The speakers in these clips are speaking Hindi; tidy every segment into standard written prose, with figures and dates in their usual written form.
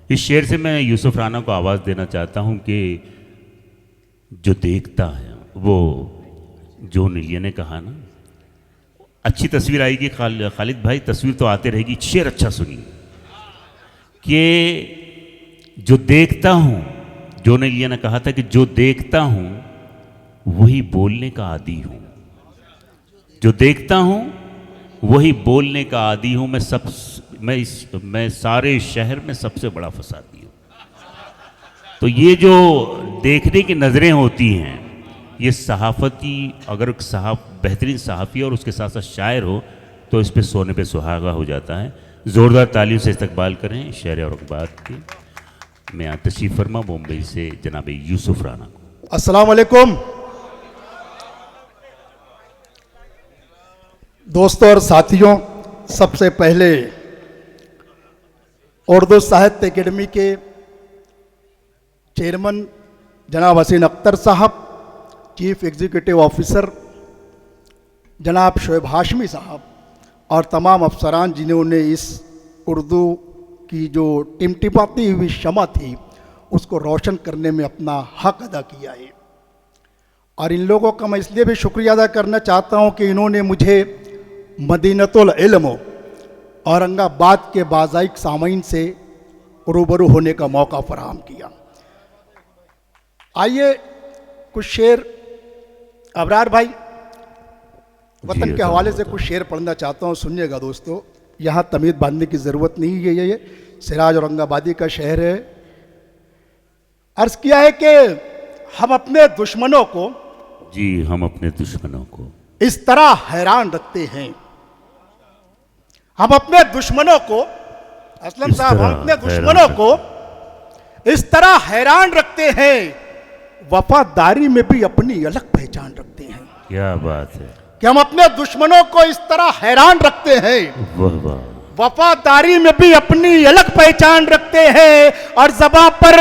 इस शेर से मैं यूसुफ राना को आवाज़ देना चाहता हूँ कि जो देखता है वो, जो नीलिया ने कहा ना, अच्छी तस्वीर आएगी खालिद भाई, तस्वीर तो आते रहेगी, शेर अच्छा सुनिए कि जो देखता हूँ, जो नीलिया ने कहा था कि जो देखता हूँ वही बोलने का आदी हूँ, जो देखता हूँ वही बोलने का आदी हूँ, मैं सारे शहर में सबसे बड़ा फसादी हूँ। तो ये जो देखने की नज़रें होती हैं, ये सहाफ़ती, अगर बेहतरीन सहाफ़ी और उसके साथ साथ शायर हो तो इस पे सोने पे सुहागा हो जाता है। ज़ोरदार तालियों से इस्तकबाल करें शहर औरंगाबाद के। मैं यहाँ तशरीफ़ फरमा मुंबई से जनाब यूसुफ राना को। अस्सलाम वालेकुम दोस्तों और साथियों, सबसे पहले उर्दू साहित्य अकेडमी के चेयरमैन जनाब हसीन अख्तर साहब, चीफ एग्जीक्यूटिव ऑफिसर जनाब शोएब हाशमी साहब और तमाम अफसरान जिन्होंने इस उर्दू की जो टिमटिमाती हुई शमा थी उसको रोशन करने में अपना हक अदा किया है। और इन लोगों का मैं इसलिए भी शुक्रिया अदा करना चाहता हूँ कि इन्होंने मुझे मदीनतुल इल्म औरंगाबाद के बाज़ाइक सामीन से रूबरू होने का मौका फराहम किया। आइए कुछ शेर, अबरार भाई वतन के हवाले से कुछ शेर पढ़ना चाहता हूँ, सुनिएगा दोस्तों। यहाँ तमीज़ बांधने की ज़रूरत नहीं है, ये सिराज औरंगाबादी का शहर है। अर्ज़ किया है कि हम अपने दुश्मनों को, जी हम अपने दुश्मनों को इस तरह हैरान रखते हैं, हम अपने दुश्मनों को, असलम साहब, हम अपने दुश्मनों को इस तरह हैरान रखते हैं, वफादारी में भी अपनी अलग पहचान रखते हैं। क्या बात है कि हम अपने दुश्मनों को इस तरह हैरान रखते हैं, वाह वाह, वफादारी में भी अपनी अलग पहचान रखते हैं, और ज़बां पर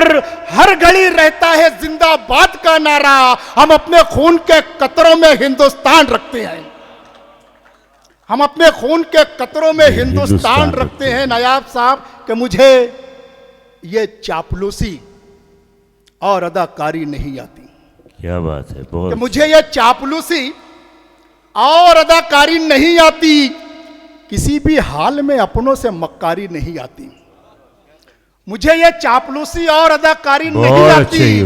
हर घड़ी रहता है जिंदाबाद का नारा, हम अपने खून के कतरों में हिंदुस्तान रखते हैं, हम अपने खून के कतरों में हिंदुस्तान रखते हैं। नायाब साहब कि मुझे ये चापलूसी और अदाकारी नहीं आती। क्या बात है, बहुत कि मुझे ये चापलूसी और अदाकारी नहीं आती, किसी भी हाल में अपनों से मक्कारी नहीं आती, मुझे ये चापलूसी और अदाकारी नहीं आती,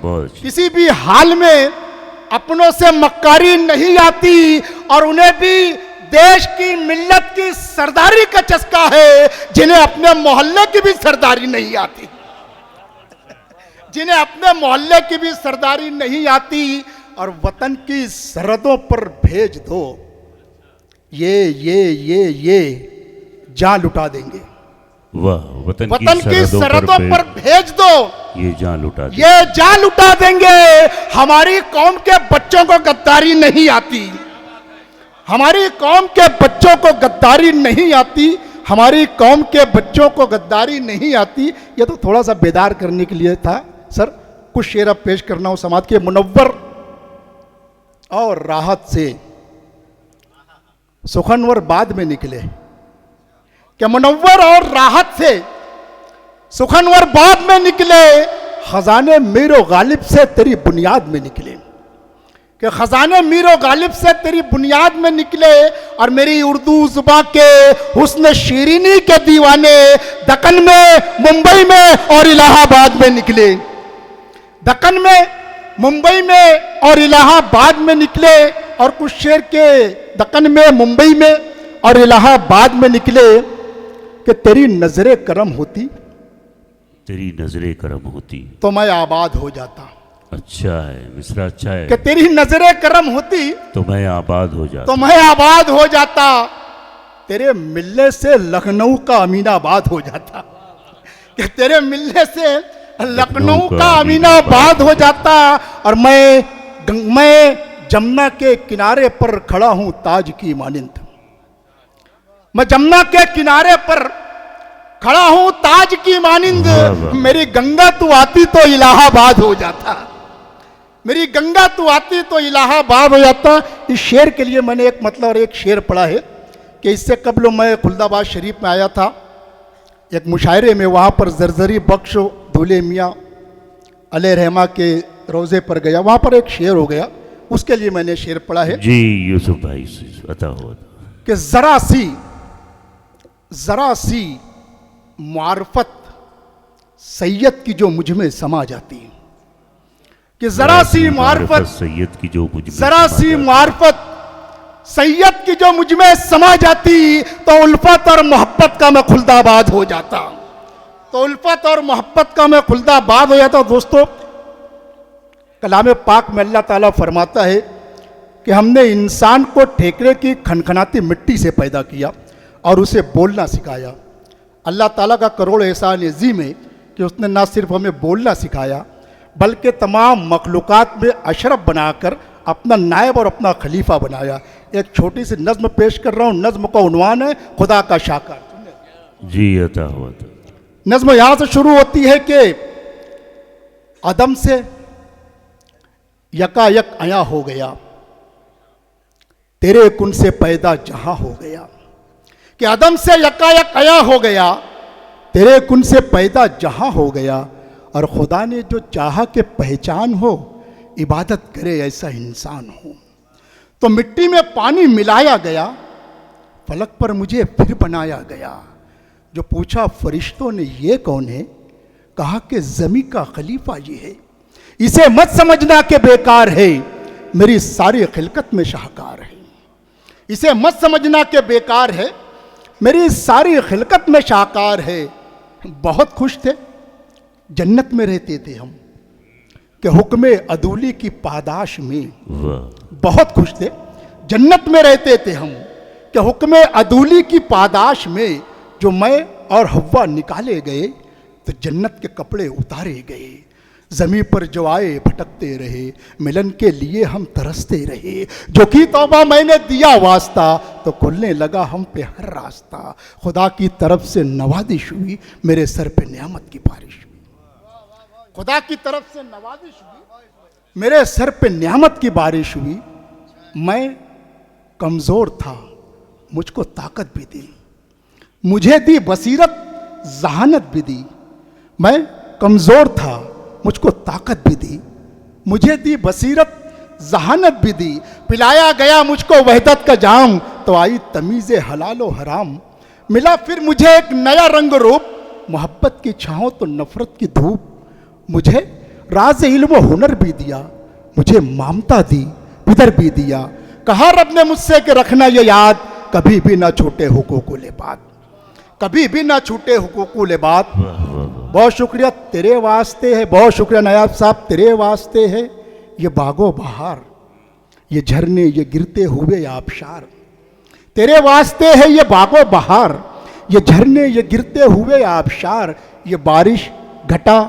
बहुत किसी भी हाल में अपनों से मक्कारी नहीं आती, और उन्हें भी देश की मिल्लत की सरदारी का चस्का है, जिन्हें अपने मोहल्ले की भी सरदारी नहीं आती, जिन्हें अपने मोहल्ले की भी सरदारी नहीं आती, और वतन की सरहदों पर भेज दो, ये जान लुटा देंगे। वाह, वतन की सरहदों पर भेज दो, ये जान लुटा देंगे, ये जान लुटा देंगे। हमारी कौम के बच्चों को गद्दारी नहीं आती, हमारी कौम के बच्चों को गद्दारी नहीं आती, हमारी कौम के बच्चों को गद्दारी नहीं आती। ये तो थोड़ा सा बेदार करने के लिए था सर। कुछ शेर अब पेश करना हूं समाज के। मुनव्वर और राहत से सुखनवर बाद में निकले, क्या मुनव्वर और राहत से सुखनवर बाद में निकले, खजाने मीरो गालिब से तेरी बुनियाद में निकले, कि खजाने मीरो गालिब से तेरी बुनियाद में निकले, और मेरी उर्दू जुबां के हुस्न शीरीनी के दीवाने दक्कन में, मुंबई में और इलाहाबाद में निकले, दक्कन में, मुंबई में और इलाहाबाद में निकले। और कुछ शेर के दक्कन में, मुंबई में और इलाहाबाद में निकले, कि तेरी नजरें करम होती, तेरी नजरें करम होती तो मैं आबाद हो जाता। अच्छा है, मिसरा अच्छा है। कि तेरी नजरें करम होती तो मैं आबाद हो जाता, तो मैं आबाद हो जाता, तेरे मिलने से लखनऊ का अमीनाबाद हो जाता, कि तेरे मिलने से लखनऊ का अमीनाबाद हो जाता। और मैं जमुना के किनारे पर खड़ा हूं ताज की मानिंद, मैं जमुना के किनारे पर खड़ा हूं ताज की मानिंद, मेरी गंगा तू आती तो इलाहाबाद हो जाता, मेरी गंगा तू आती तो इलाहाबाद हो जाता। इस शेर के लिए मैंने एक मतलब और एक शेर पढ़ा है कि इससे कबल मैं खुलदाबाद शरीफ में आया था एक मुशायरे में वहाँ पर जरजरी बख्श दूल्हे मियाँ अलैहि रहमा के रोज़े पर गया, वहाँ पर एक शेर हो गया, उसके लिए मैंने शेर पढ़ा है जी यूसुफ भाई से अता हो कि ज़रा सी मार्फत सैयद की जो मुझ में समा जाती, कि ज़रा सी मार्फत सैयद की जो मुझ में ज़रा सी मार्फत सैयद की जो मुझ में समा जाती, तो उल्फत और मोहब्बत का मैं खुल्दाबाद हो जाता, तो उल्फत और मोहब्बत का मैं खुल्दाबाद हो जाता। दोस्तों, कलाम पाक में अल्लाह ताला फरमाता है कि हमने इंसान को ठेकरे की खनखनाती मिट्टी से पैदा किया और उसे बोलना सिखाया। अल्लाह ताला का करोड़ एहसान अज़ीम है कि उसने ना सिर्फ हमें बोलना सिखाया बल्कि तमाम मखलूक़ात में अशरफ बनाकर अपना नायब और अपना खलीफा बनाया। एक छोटी सी नज़्म पेश कर रहा हूँ, नज़्म का उन्वान है खुदा का शाकर। जी अता हुआ था। नज़्म यहाँ से शुरू होती है कि अदम से यकायक आया हो गया, तेरे कुन से पैदा जहां हो गया, कि अदम से यकायक आया हो गया, तेरे कुन से पैदा जहां हो गया, और खुदा ने जो चाहा कि पहचान हो, इबादत करे ऐसा इंसान हो। तो मिट्टी में पानी मिलाया गया, फलक पर मुझे फिर बनाया गया। जो पूछा फरिश्तों ने ये कौन है, कहा कि ज़मी का खलीफा ये है। इसे मत समझना कि बेकार है, मेरी सारी खिलकत में शाहकार है। इसे मत समझना कि बेकार है, मेरी सारी खिलकत में शाहकार है। बहुत खुश थे, जन्नत में रहते थे हम, कि हुक्म अदूली की पादाश में। बहुत खुश थे, जन्नत में रहते थे हम, कि हुक्म अदूली की पादाश में जो मैं और हव्वा निकाले गए, तो जन्नत के कपड़े उतारे गए। ज़मीन पर जो आए भटकते रहे, मिलन के लिए हम तरसते रहे। जो की तौबा मैंने दिया वास्ता, तो खुलने लगा हम पे हर रास्ता। खुदा की तरफ से नवाजिश हुई, मेरे सर पे नेमत की बारिश हुई। खुदा की तरफ से नवाजिश हुई, मेरे सर पे नेमत की बारिश हुई। मैं कमज़ोर था, मुझको ताकत भी दी, मुझे दी बसीरत जहानत भी दी। मैं कमज़ोर था, मुझको ताकत भी दी, मुझे दी बसीरत जहानत भी दी। पिलाया गया मुझको वहदत का जाम, तो आई तमीज़े हलालो हराम। मिला फिर मुझे एक नया रंग रूप, मोहब्बत की छाँव तो नफरत की धूप। मुझे राज इल्म हुनर भी दिया, मुझे ममता दी, पिदर भी दिया। कहा रब ने मुझसे कि रखना ये याद, कभी भी ना छूटे हुकूकुल इबाद, कभी भी ना छूटे हुकूकुल इबाद। बहुत शुक्रिया तेरे वास्ते है, बहुत शुक्रिया नायाब साहब तेरे वास्ते है ये बागो बहार, ये झरने ये गिरते हुए आबशार। तेरे वास्ते है ये बागो बहार, ये झरने ये गिरते हुए आबशार। ये बारिश घटा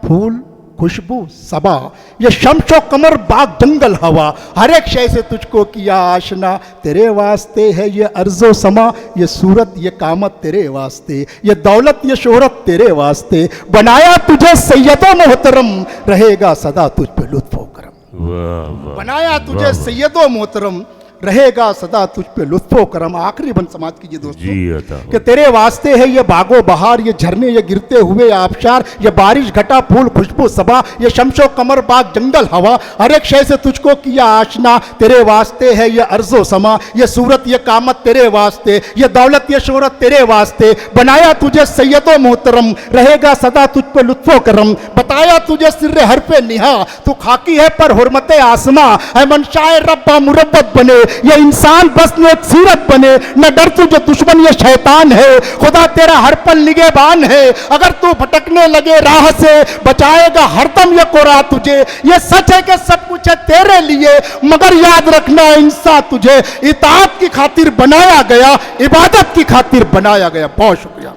फूल खुशबू सबा, ये शम्शो कमर बाग जंगल हवा। हर एक शय से तुझको किया आशना, तेरे वास्ते है ये अर्जो समा। ये सूरत ये कामत तेरे वास्ते, ये दौलत ये शोहरत तेरे वास्ते। बनाया तुझे सैयदो मोहतरम, रहेगा सदा तुझ पे लुत्फो करम। बनाया तुझे सैयदो मोहतरम, रहेगा सदा तुझ पे लुत्फो करम। आखिरी बंद समाज कीजिए दोस्तों, कि तेरे वास्ते है ये बागो बहार, ये झरने ये गिरते हुए आबशार। ये बारिश घटा फूल खुशबू सबा, ये शम्शो कमर बाग जंगल हवा। हर एक शय से तुझको किया आशना, तेरे वास्ते है ये अर्जो समा। ये सूरत ये कामत तेरे वास्ते, ये दौलत ये शोहरत तेरे वास्ते। बनाया तुझे सैयदो मोहतरम, रहेगा सदा तुझ पे लुत्फो करम। बताया तुझे सिर्रे हर पे निहा, तू खाकी है पर हुर्मत आसमा। है मनशाए रब्बा मुरब्बत बने, ये इंसान बस न एक सीरत बने। न डर तू जो दुश्मन ये शैतान है, खुदा तेरा हर पल निगहबान है। अगर तू भटकने लगे राह से, बचाएगा हरदम ये कुरा तुझे। ये सच है कि सब कुछ है तेरे लिए, मगर याद रखना इंसान तुझे इताअत की खातिर बनाया गया, इबादत की खातिर बनाया गया। बहुत शुक्रिया।